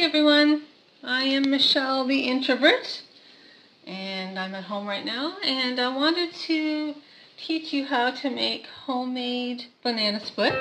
Hi everyone, I am Michelle the Introvert and I'm at home right now, and I wanted to teach you how to make homemade banana splits.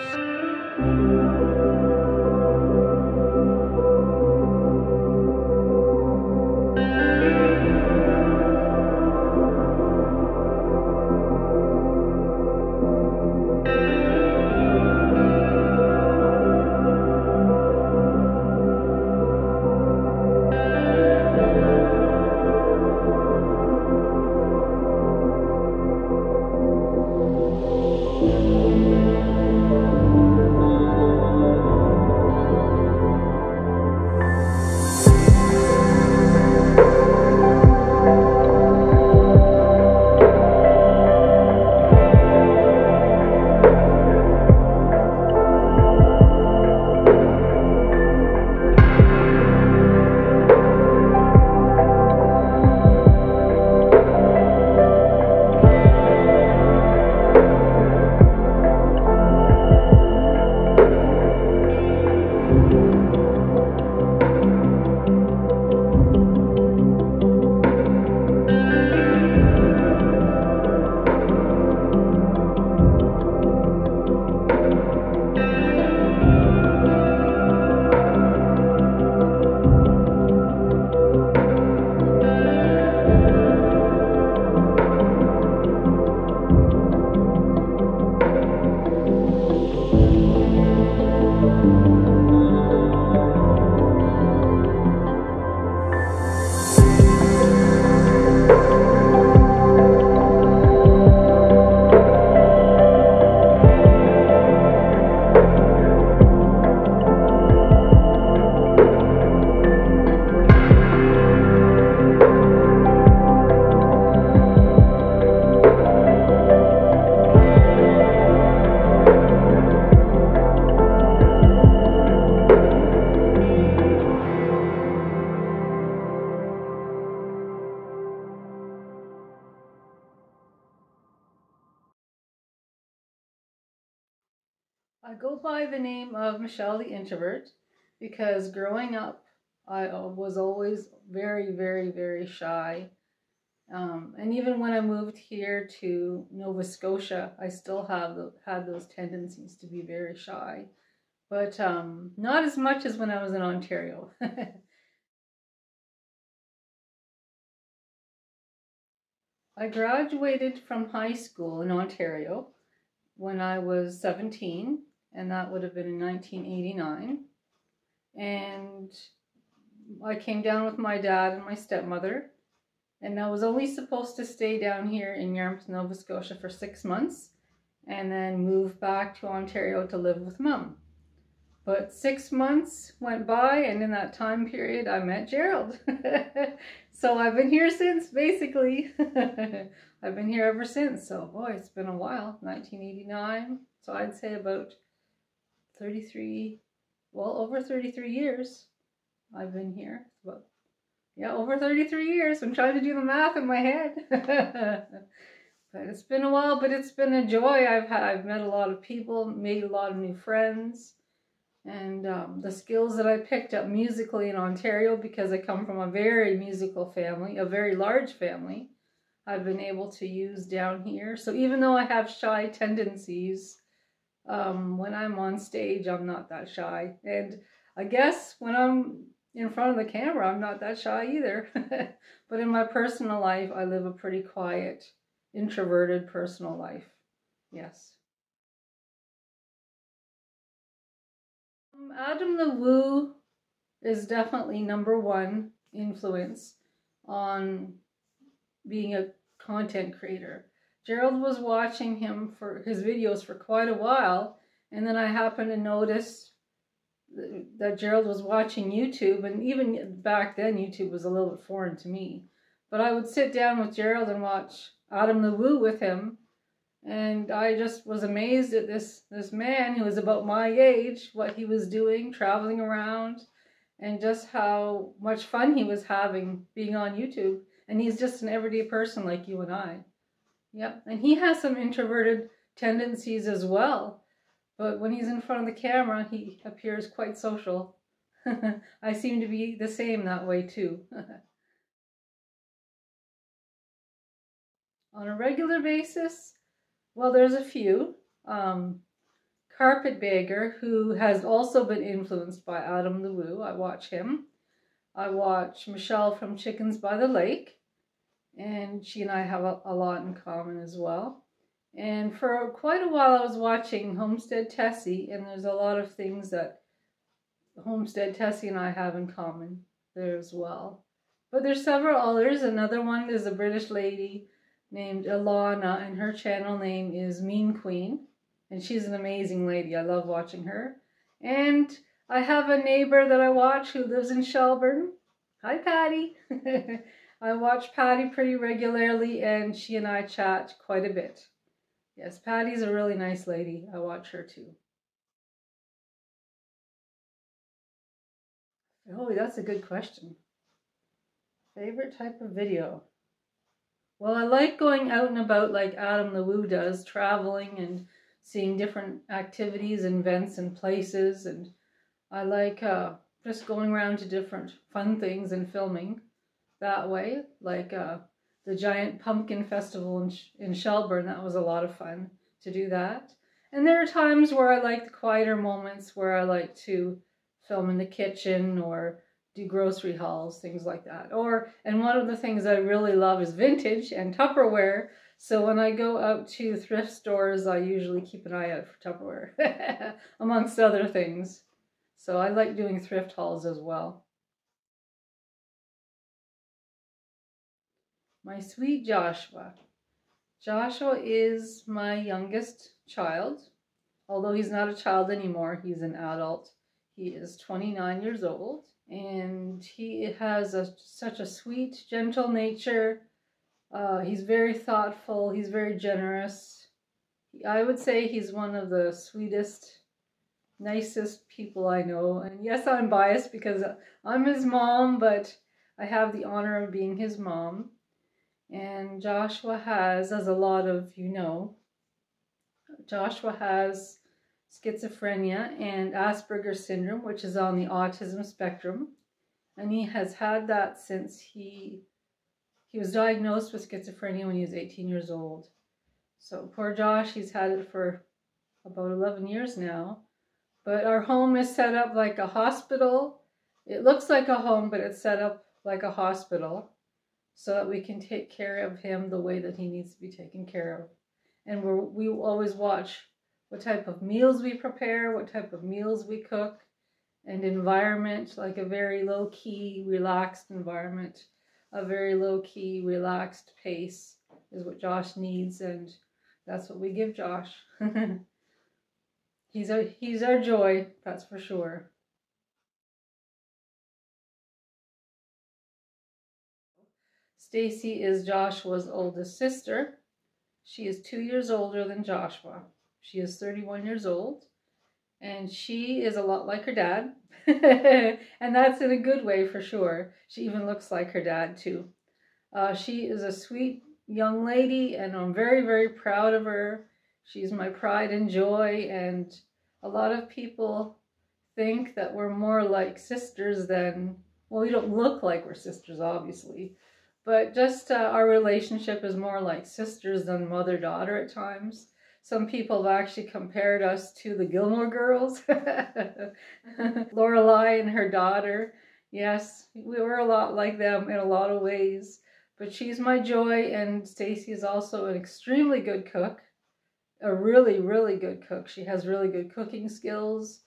I go by the name of Michelle the Introvert because growing up I was always very shy. And even when I moved here to Nova Scotia, I still had those tendencies to be very shy. But not as much as when I was in Ontario. I graduated from high school in Ontario when I was 17, and that would have been in 1989. And I came down with my dad and my stepmother, and I was only supposed to stay down here in Yarmouth, Nova Scotia for 6 months and then move back to Ontario to live with Mum. But 6 months went by, and in that time period I met Gerald. So I've been here since, basically. I've been here ever since. So boy, it's been a while. 1989. So I'd say about 33, well, over 33 years I've been here. Well, yeah, over 33 years. I'm trying to do the math in my head. But it's been a while, but it's been a joy. I've met a lot of people, made a lot of new friends. And the skills that I picked up musically in Ontario, because I come from a very musical family, a very large family, I've been able to use down here. So even though I have shy tendencies, when I'm on stage, I'm not that shy. And I guess when I'm in front of the camera, I'm not that shy either. But in my personal life, I live a pretty quiet, introverted personal life. Yes. Adam Lulu is definitely #1 influence on being a content creator. Gerald was watching him for his videos for quite a while, and then I happened to notice that Gerald was watching YouTube, and even back then YouTube was a little bit foreign to me. But I would sit down with Gerald and watch Adam Lulu with him, and I just was amazed at this man who was about my age, what he was doing, traveling around, and just how much fun he was having being on YouTube. And he's just an everyday person like you and I. Yep, and he has some introverted tendencies as well. But when he's in front of the camera, he appears quite social. I seem to be the same that way too. On a regular basis, well, there's a few. Carpetbagger, who has also been influenced by Adam Lulu. I watch him. I watch Michelle from Chickens by the Lake, and she and I have a lot in common as well. And for quite a while I was watching Homestead Tessie, and there's a lot of things that Homestead Tessie and I have in common there as well. But there's several others. Another one is a British lady named Ilana, and her channel name is Meanqueen, and she's an amazing lady. I love watching her. And I have a neighbor that I watch who lives in Shelburne. Hi, Patty. I watch Patty pretty regularly, and she and I chat quite a bit. Yes, Patty's a really nice lady. I watch her too. Oh, that's a good question. Favorite type of video? Well, I like going out and about like Adam Lulu does, traveling and seeing different activities and events and places. And I like just going around to different fun things and filming that way. Like the giant pumpkin festival in Shelburne, that was a lot of fun to do that. And there are times where I like the quieter moments where I like to film in the kitchen or do grocery hauls, things like that. And one of the things I really love is vintage and Tupperware. So when I go out to thrift stores, I usually keep an eye out for Tupperware, amongst other things. So I like doing thrift hauls as well. My sweet Joshua. Joshua is my youngest child. Although he's not a child anymore, he's an adult. He is 29 years old. And he has such a sweet, gentle nature. He's very thoughtful. He's very generous. I would say he's one of the sweetest, nicest people I know. And yes, I'm biased because I'm his mom, but I have the honor of being his mom. And Joshua has, as a lot of you know, Joshua has schizophrenia and Asperger's syndrome, which is on the autism spectrum. And he has had that since he was diagnosed with schizophrenia when he was 18 years old. So poor Josh, he's had it for about 11 years now. But our home is set up like a hospital. It looks like a home, but it's set up like a hospital so that we can take care of him the way that he needs to be taken care of. And we always watch what type of meals we prepare, what type of meals we cook, and environment, like a very low-key, relaxed environment, a very low-key, relaxed pace is what Josh needs, and that's what we give Josh. He's our joy, that's for sure. Stacy is Joshua's oldest sister. She is 2 years older than Joshua. She is 31 years old, and she is a lot like her dad. And that's in a good way for sure. She even looks like her dad too. She is a sweet young lady, and I'm very, very proud of her. She's my pride and joy, and a lot of people think that we're more like sisters than, well, we don't look like we're sisters, obviously, but just our relationship is more like sisters than mother-daughter at times. Some people have actually compared us to the Gilmore Girls, Lorelai and her daughter. Yes, we were a lot like them in a lot of ways, but she's my joy, and Stacy is also an extremely good cook. A really, really good cook. She has really good cooking skills.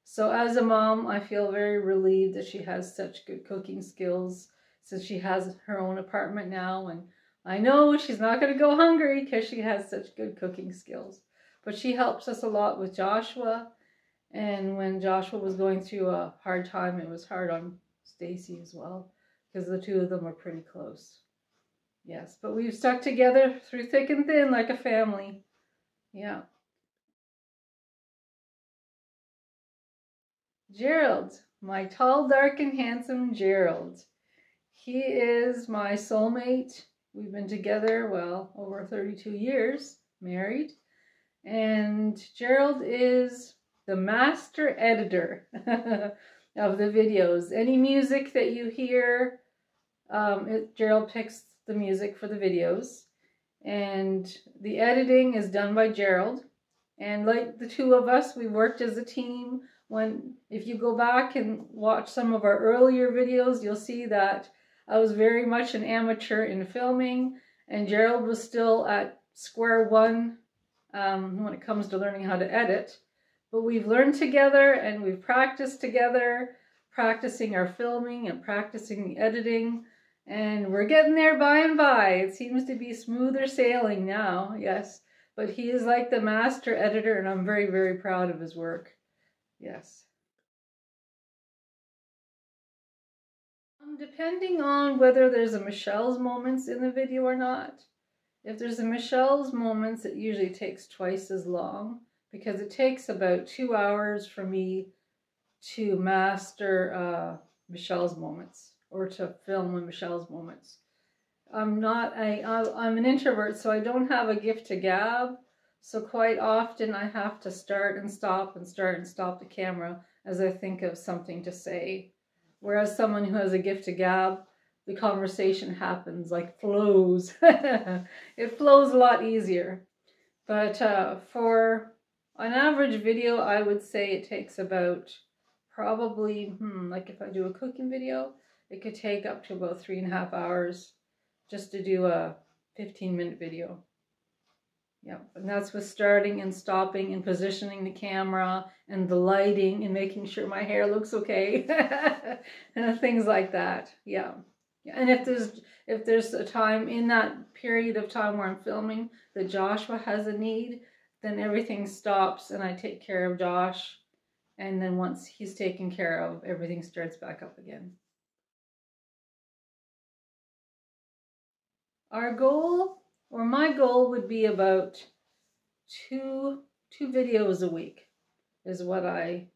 So as a mom, I feel very relieved that she has such good cooking skills, since she has her own apartment now, and I know she's not going to go hungry because she has such good cooking skills. But she helps us a lot with Joshua, and when Joshua was going through a hard time, it was hard on Stacy as well, because the two of them are pretty close. Yes, but we've stuck together through thick and thin like a family. Yeah. Gerald, my tall, dark, and handsome Gerald. He is my soulmate. We've been together, well, over 32 years, married. And Gerald is the master editor. of the videos. Any music that you hear, Gerald picks the music for the videos. And the editing is done by Gerald. And like the two of us, we worked as a team. If you go back and watch some of our earlier videos, you'll see that I was very much an amateur in filming, and Gerald was still at square one when it comes to learning how to edit. But we've learned together and we've practiced together, practicing our filming and practicing the editing. And we're getting there by and by. It seems to be smoother sailing now, yes. But he is like the master editor, and I'm very, very proud of his work. Yes. Depending on whether there's a Michelle's moments in the video or not. If there's a Michelle's moments, it usually takes twice as long, because it takes about 2 hours for me to master Michelle's moments, or to film with Michelle's moments. I'm an introvert, so I don't have a gift to gab. So quite often I have to start and stop and start and stop the camera as I think of something to say. Whereas someone who has a gift to gab, the conversation happens, like flows. It flows a lot easier. But for an average video, I would say it takes about probably, like if I do a cooking video, it could take up to about 3.5 hours just to do a 15-minute video. Yeah, and that's with starting and stopping and positioning the camera and the lighting and making sure my hair looks okay and things like that. Yeah. And if there's a time in that period of time where I'm filming that Joshua has a need, then everything stops and I take care of Josh. And then once he's taken care of, everything starts back up again. Our goal, or my goal, would be about two videos a week is what I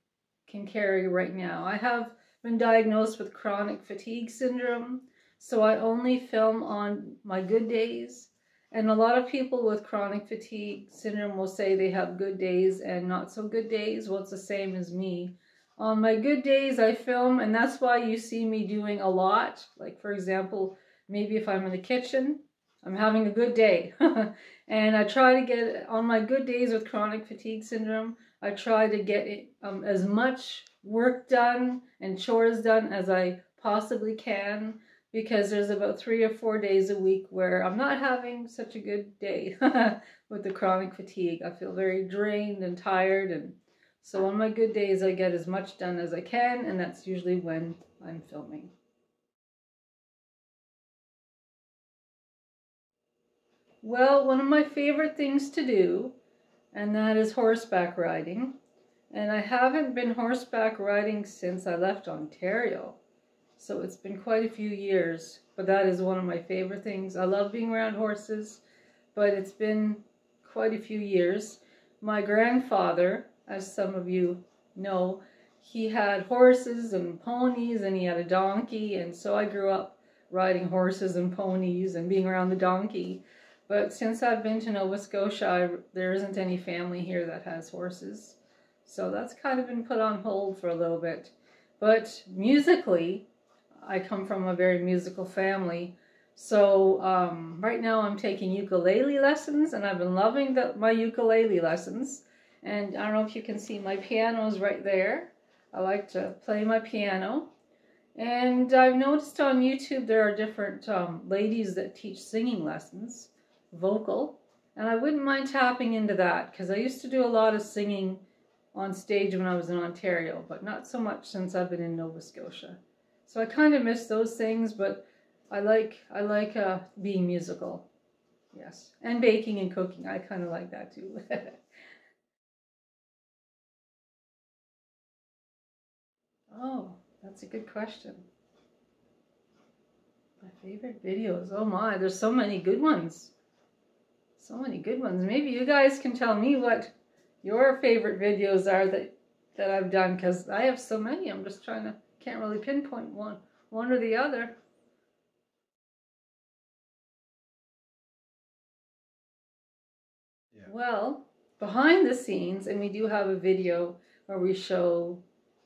can carry right now. I have been diagnosed with chronic fatigue syndrome, so I only film on my good days. And a lot of people with chronic fatigue syndrome will say they have good days and not so good days. Well, it's the same as me. On my good days, I film, and that's why you see me doing a lot. Like, for example, maybe if I'm in the kitchen, I'm having a good day. And I try to get, on my good days with chronic fatigue syndrome, I try to get as much work done and chores done as I possibly can, because there's about 3 or 4 days a week where I'm not having such a good day with the chronic fatigue. I feel very drained and tired, and so on my good days I get as much done as I can, and that's usually when I'm filming. Well, one of my favorite things to do, and that is horseback riding. And I haven't been horseback riding since I left Ontario. So it's been quite a few years, but that is one of my favorite things. I love being around horses, but it's been quite a few years. My grandfather, as some of you know, he had horses and ponies, and he had a donkey, and so I grew up riding horses and ponies and being around the donkey. But since I've been to Nova Scotia, there isn't any family here that has horses. So that's kind of been put on hold for a little bit. But musically, I come from a very musical family. So right now I'm taking ukulele lessons, and I've been loving my ukulele lessons. And I don't know if you can see, my piano is right there. I like to play my piano. And I've noticed on YouTube there are different ladies that teach singing lessons, vocal, and I wouldn't mind tapping into that, because I used to do a lot of singing on stage when I was in Ontario, but not so much since I've been in Nova Scotia. So I kind of miss those things, but I like being musical. Yes, and baking and cooking. I kind of like that too. Oh, that's a good question. My favorite videos. Oh my, there's so many good ones. So many good ones. Maybe you guys can tell me what your favorite videos are that I've done, because I have so many. I'm just can't really pinpoint one or the other. Yeah. Well, behind the scenes, and we do have a video where we show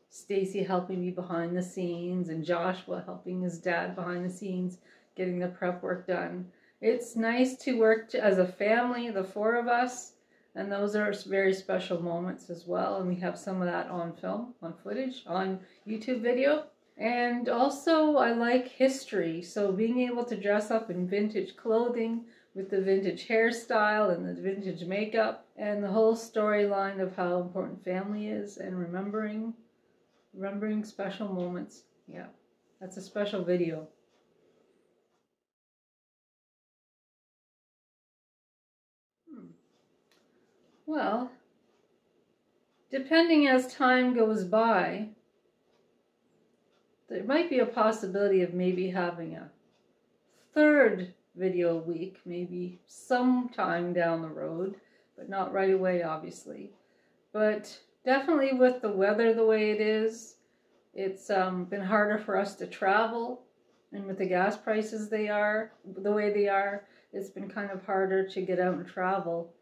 Stacy helping me behind the scenes, and Joshua helping his dad behind the scenes, getting the prep work done. It's nice to work as a family, the four of us, and those are very special moments as well. And we have some of that on film, on footage, on YouTube video. And also I like history, so being able to dress up in vintage clothing with the vintage hairstyle and the vintage makeup and the whole storyline of how important family is and remembering special moments. Yeah, that's a special video. Well, depending as time goes by, there might be a possibility of maybe having a third video a week, maybe sometime down the road, but not right away, obviously. But definitely with the weather the way it is, it's been harder for us to travel, and with the gas prices the way they are, it's been kind of harder to get out and travel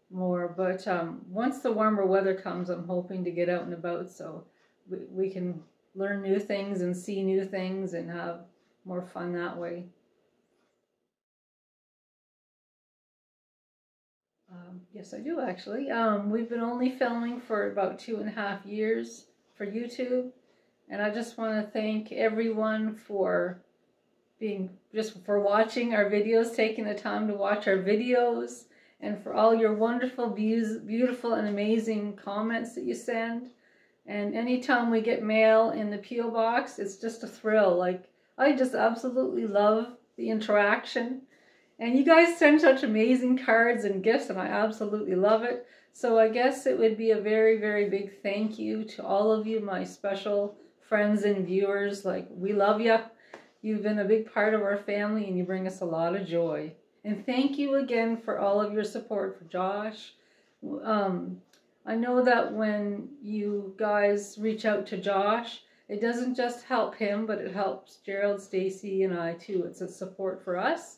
more. But once the warmer weather comes, I'm hoping to get out and about so we can learn new things and see new things and have more fun that way. Yes, I do actually. We've been only filming for about 2.5 years for YouTube, and I just want to thank everyone for watching our videos, taking the time to watch our videos, and for all your wonderful views, beautiful and amazing comments that you send. And anytime we get mail in the P.O. box, it's just a thrill. Like, I just absolutely love the interaction. And you guys send such amazing cards and gifts, and I absolutely love it. So I guess it would be a very, very big thank you to all of you, my special friends and viewers. Like, we love you. You've been a big part of our family, and you bring us a lot of joy. And thank you again for all of your support for Josh. I know that when you guys reach out to Josh, it doesn't just help him, but it helps Gerald, Stacy, and I too. It's a support for us,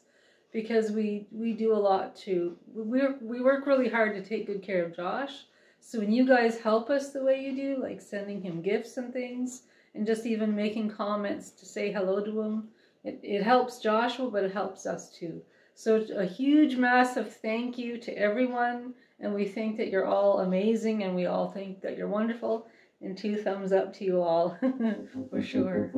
because we do a lot too. We work really hard to take good care of Josh. So when you guys help us the way you do, like sending him gifts and things, and just even making comments to say hello to him, it helps Joshua, but it helps us too. So a huge, massive thank you to everyone, and we think that you're all amazing, and we all think that you're wonderful, and 2 thumbs up to you all, for sure.